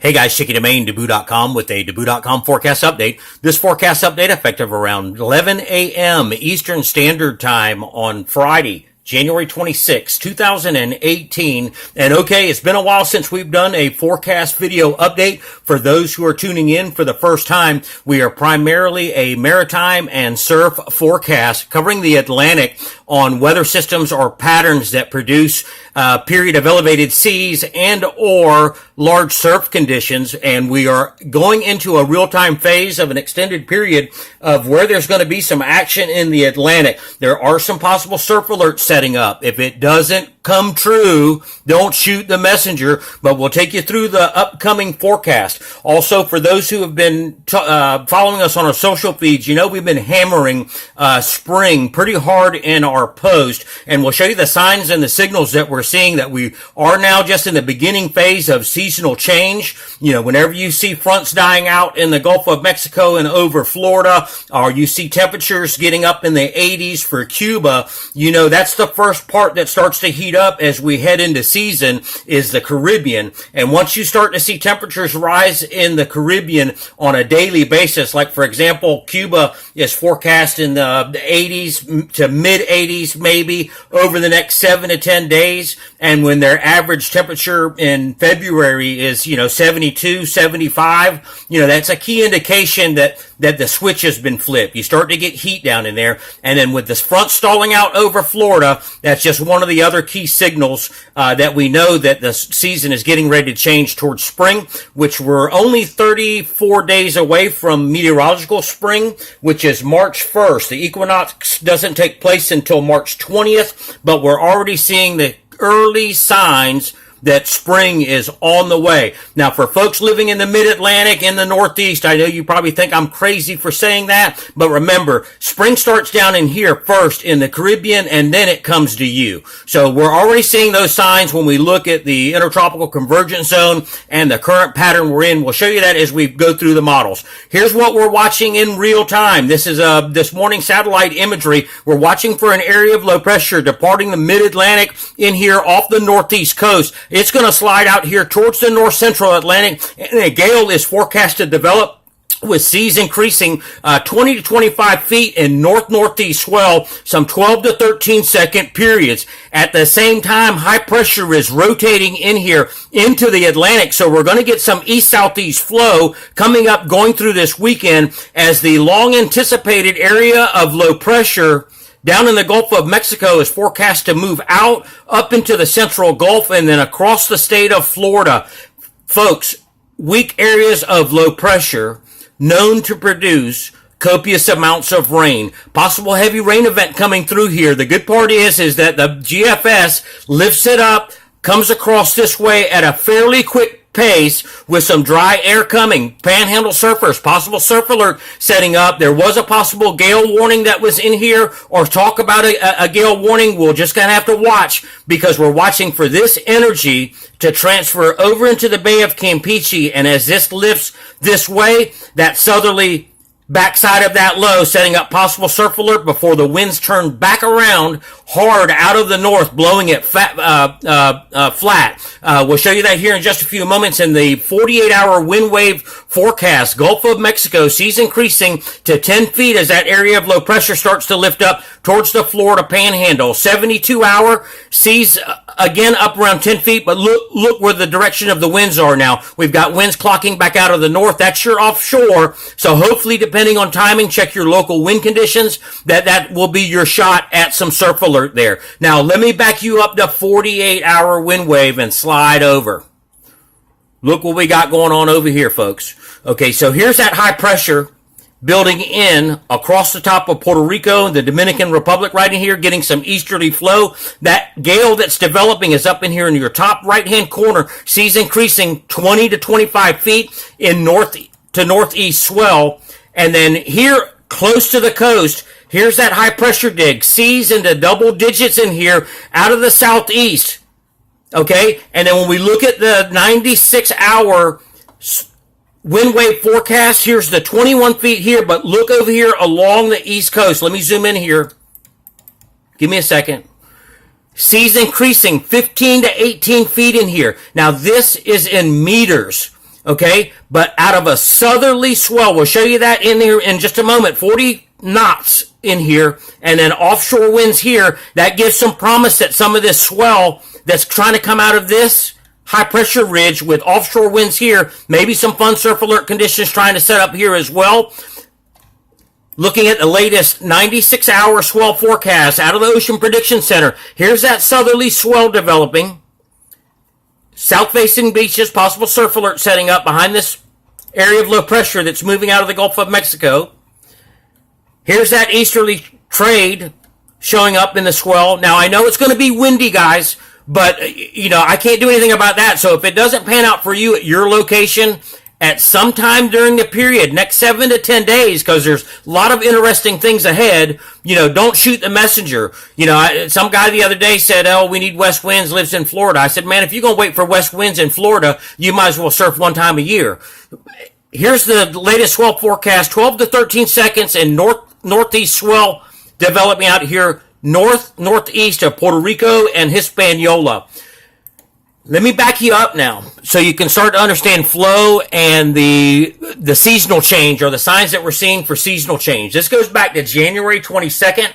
Hey guys, Chicky Domain, Debut.com with a Debut.com forecast update. This forecast update effective around 11 a.m. Eastern Standard Time on Friday, January 26, 2018. And okay, it's been a while since we've done a forecast video update. For those who are tuning in for the first time, we are primarily a maritime and surf forecast covering the Atlantic on weather systems or patterns that produce a period of elevated seas and or large surf conditions. And we are going into a real-time phase of an extended period of where there's going to be some action in the Atlantic. There are some possible surf alerts setting up. If it doesn't come true, don't shoot the messenger, but we'll take you through the upcoming forecast. Also, for those who have been following us on our social feeds, you know we've been hammering spring pretty hard in our post, and we'll show you the signs and the signals that we're seeing that we are now just in the beginning phase of seasonal change. You know, whenever you see fronts dying out in the Gulf of Mexico and over Florida, or you see temperatures getting up in the 80s for Cuba, you know that's the first part that starts to heat up as we head into season is the Caribbean. And once you start to see temperatures rise in the Caribbean on a daily basis, like for example, Cuba is forecast in the 80s to mid 80s maybe over the next 7 to 10 days. And when their average temperature in February is, 72, 75, that's a key indication that the switch has been flipped. You start to get heat down in there. And then with this front stalling out over Florida, that's just one of the other key signals that we know that the season is getting ready to change towards spring, which we're only 34 days away from meteorological spring, which is March 1st. The equinox doesn't take place until March 20th, but we're already seeing the early signs that spring is on the way. Now, for folks living in the mid-Atlantic, in the Northeast, I know you probably think I'm crazy for saying that, but remember, spring starts down in here first in the Caribbean, and then it comes to you. So we're already seeing those signs when we look at the intertropical convergence zone and the current pattern we're in. We'll show you that as we go through the models. Here's what we're watching in real time. This is this morning satellite imagery. We're watching for an area of low pressure departing the mid-Atlantic in here off the Northeast coast. It's going to slide out here towards the north central Atlantic, and a gale is forecast to develop with seas increasing 20 to 25 feet in north-northeast swell, some 12 to 13 second periods. At the same time, high pressure is rotating in here into the Atlantic, so we're going to get some east-southeast flow coming up going through this weekend as the long-anticipated area of low pressure down in the Gulf of Mexico is forecast to move out up into the central Gulf and then across the state of Florida. Folks, weak areas of low pressure known to produce copious amounts of rain. Possible heavy rain event coming through here. The good part is that the GFS lifts it up, comes across this way at a fairly quick pace with some dry air coming. Panhandle surfers, possible surf alert setting up. There was a possible gale warning that was in here, or talk about a gale warning. We'll just kind of have to watch because we're watching for this energy to transfer over into the Bay of Campeche. And as this lifts this way, that southerly backside of that low, setting up possible surf alert before the winds turn back around hard out of the north, blowing it flat. We'll show you that here in just a few moments in the 48-hour wind wave forecast. Gulf of Mexico, seas increasing to 10 feet as that area of low pressure starts to lift up towards the Florida Panhandle. 72-hour seas again up around 10 feet, but look where the direction of the winds are now. We've got winds clocking back out of the north. That's your offshore. So hopefully, depending on timing, check your local wind conditions. That will be your shot at some surf alert there. Now, let me back you up to 48-hour wind wave and slide over. Look what we got going on over here, folks. Okay, so here's that high pressure building in across the top of Puerto Rico, the Dominican Republic right in here, getting some easterly flow. That gale that's developing is up in here in your top right-hand corner. Seas increasing 20 to 25 feet in north to northeast swell. And then here, close to the coast, here's that high pressure dig. Seas into double digits in here out of the southeast. Okay? And then when we look at the 96-hour wind wave forecast, here's the 21 feet here, but look over here along the east coast. Let me zoom in here. Give me a second. Seas increasing 15 to 18 feet in here. Now, this is in meters. Okay, but out of a southerly swell, we'll show you that in here in just a moment, 40 knots in here, and then offshore winds here, that gives some promise that some of this swell that's trying to come out of this high pressure ridge with offshore winds here, maybe some fun surf alert conditions trying to set up here as well. Looking at the latest 96-hour swell forecast out of the Ocean Prediction Center, here's that southerly swell developing. South-facing beaches, possible surf alert setting up behind this area of low pressure that's moving out of the Gulf of Mexico. Here's that easterly trade showing up in the swell. Now, I know it's going to be windy, guys, but, I can't do anything about that. So if it doesn't pan out for you at your location at some time during the period, next 7 to 10 days, because there's a lot of interesting things ahead, don't shoot the messenger. Some guy the other day said, oh, we need west winds, lives in Florida. I said, man, if you're going to wait for west winds in Florida, you might as well surf one time a year. Here's the latest swell forecast, 12 to 13 seconds, and northeast swell developing out here northeast of Puerto Rico and Hispaniola. Let me back you up now so you can start to understand flow and the seasonal change, or the signs that we're seeing for seasonal change. This goes back to January 22nd.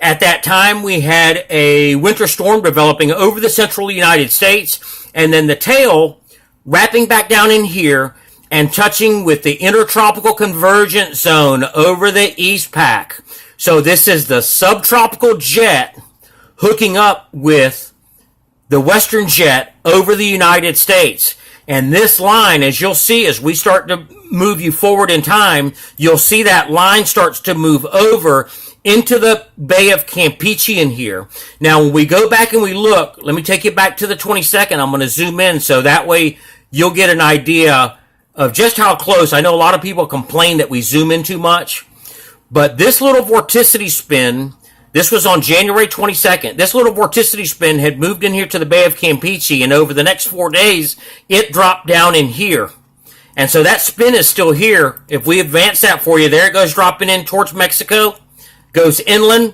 At that time, we had a winter storm developing over the central United States, and then the tail wrapping back down in here and touching with the intertropical convergence zone over the East Pac. So this is the subtropical jet hooking up with the western jet over the United States. And this line, as you'll see, as we start to move you forward in time, you'll see that line starts to move over into the Bay of Campeche in here. Now, when we go back and we look, let me take you back to the 22nd. I'm going to zoom in so that way you'll get an idea of just how close. I know a lot of people complain that we zoom in too much, but this little vorticity spin, this was on January 22nd. This little vorticity spin had moved in here to the Bay of Campeche, and over the next 4 days, it dropped down in here. And so that spin is still here. If we advance that for you, there it goes dropping in towards Mexico, goes inland,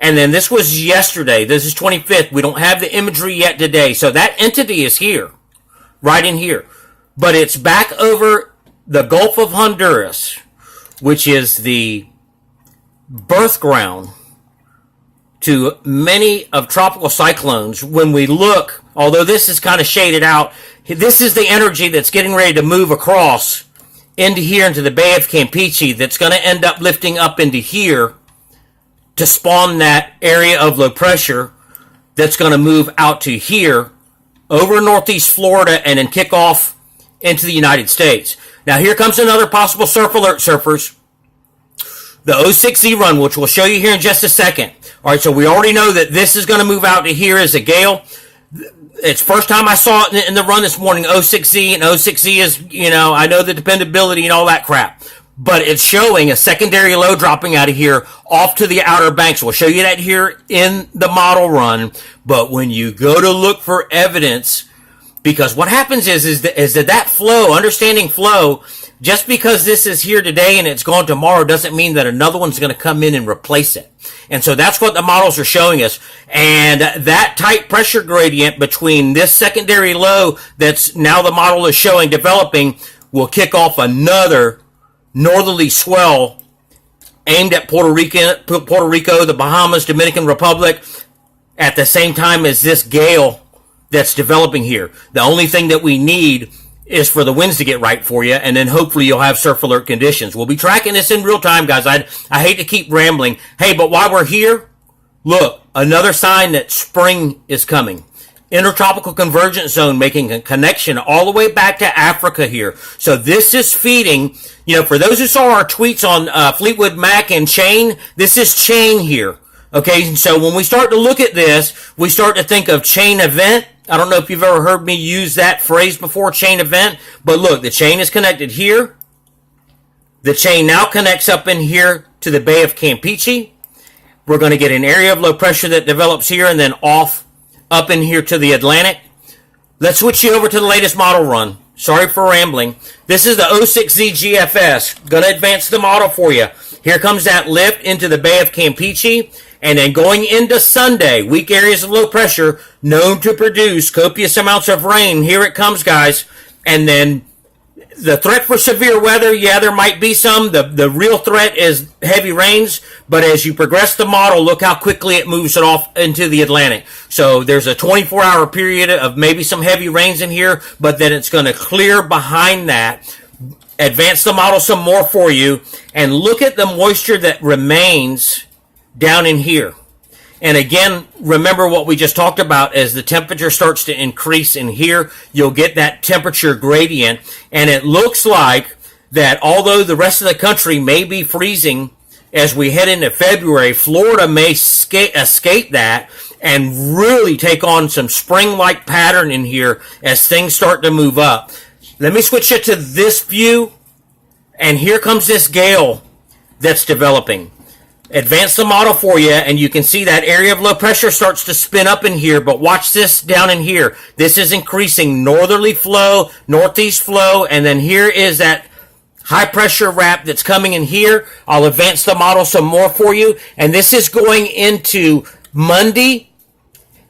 and then this was yesterday. This is 25th. We don't have the imagery yet today. So that entity is here, right in here. But it's back over the Gulf of Honduras, which is the birth ground to many of tropical cyclones. When we look, although this is kind of shaded out, this is the energy that's getting ready to move across into here, into the Bay of Campeche, that's going to end up lifting up into here to spawn that area of low pressure that's going to move out to here over northeast Florida and then kick off into the United States. Now here comes another possible surf alert, surfers. The O6Z run, which we'll show you here in just a second. All right, so we already know that this is going to move out to here as a gale. It's first time I saw it in the run this morning, O6Z, and O6Z is, I know the dependability and all that crap. But it's showing a secondary low dropping out of here off to the outer banks. We'll show you that here in the model run. But when you go to look for evidence, because what happens is that flow, understanding flow, just because this is here today and it's gone tomorrow doesn't mean that another one's going to come in and replace it. And so that's what the models are showing us. And that tight pressure gradient between this secondary low that's now the model is showing developing will kick off another northerly swell aimed at Puerto Rico, the Bahamas, Dominican Republic, at the same time as this gale that's developing here. The only thing that we need is for the winds to get right for you, and then hopefully you'll have surf alert conditions. We'll be tracking this in real time, guys. I hate to keep rambling. Hey, but while we're here, look, another sign that spring is coming. Intertropical convergence zone making a connection all the way back to Africa here. So this is feeding, for those who saw our tweets on Fleetwood Mac and Chain, this is Chain here. Okay, so when we start to look at this, we start to think of chain event. I don't know if you've ever heard me use that phrase before, chain event. But look, the chain is connected here. The chain now connects up in here to the Bay of Campeche. We're going to get an area of low pressure that develops here and then off up in here to the Atlantic. Let's switch you over to the latest model run. Sorry for rambling. This is the O6Z GFS. Going to advance the model for you. Here comes that lift into the Bay of Campeche. And then going into Sunday, weak areas of low pressure known to produce copious amounts of rain. Here it comes, guys. And then The threat for severe weather, yeah, there might be some. The real threat is heavy rains, but as you progress the model, look how quickly it moves it off into the Atlantic. So there's a 24-hour period of maybe some heavy rains in here, but then it's going to clear behind that. Advance the model some more for you, and look at the moisture that remains down in here. And again, remember what we just talked about. As the temperature starts to increase in here, you'll get that temperature gradient. And it looks like that although the rest of the country may be freezing as we head into February, Florida may escape that and really take on some spring-like pattern in here as things start to move up. Let me switch it to this view. And here comes this gale that's developing. Advance the model for you, and you can see that area of low pressure starts to spin up in here, but watch this down in here. This is increasing northerly flow, northeast flow, and then here is that high pressure wrap that's coming in here. I'll advance the model some more for you, and this is going into Monday,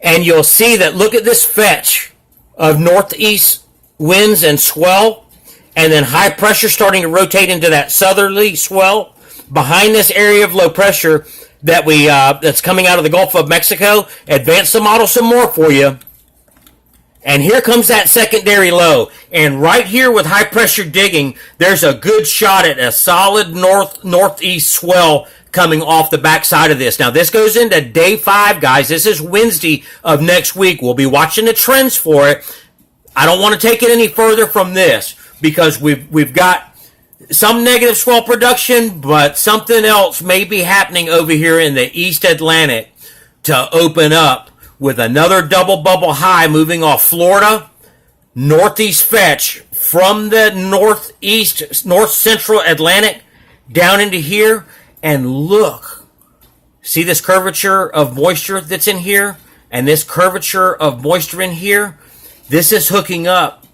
and you'll see that, look at this fetch of northeast winds and swell, and then high pressure starting to rotate into that southerly swell. Behind this area of low pressure that that's coming out of the Gulf of Mexico. Advance the model some more for you. And here comes that secondary low. And right here with high pressure digging, there's a good shot at a solid northeast swell coming off the backside of this. Now this goes into day 5, guys. This is Wednesday of next week. We'll be watching the trends for it. I don't want to take it any further from this because we've got some negative swell production, but something else may be happening over here in the East Atlantic to open up with another double bubble high moving off Florida, northeast fetch from the northeast, north central Atlantic down into here. And look, see this curvature of moisture that's in here and this curvature of moisture in here? This is hooking up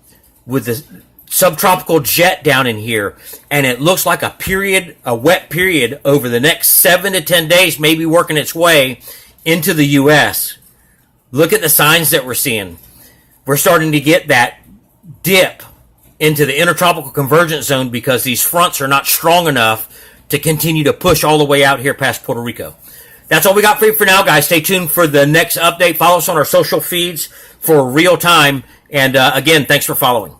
with the subtropical jet down in here, and it looks like a wet period over the next 7 to 10 days, maybe working its way into the U.S. Look at the signs that we're seeing. We're starting to get that dip into the intertropical convergence zone because these fronts are not strong enough to continue to push all the way out here past Puerto Rico. That's all we got for you for now, guys. Stay tuned for the next update. Follow us on our social feeds for real time. And again, thanks for following.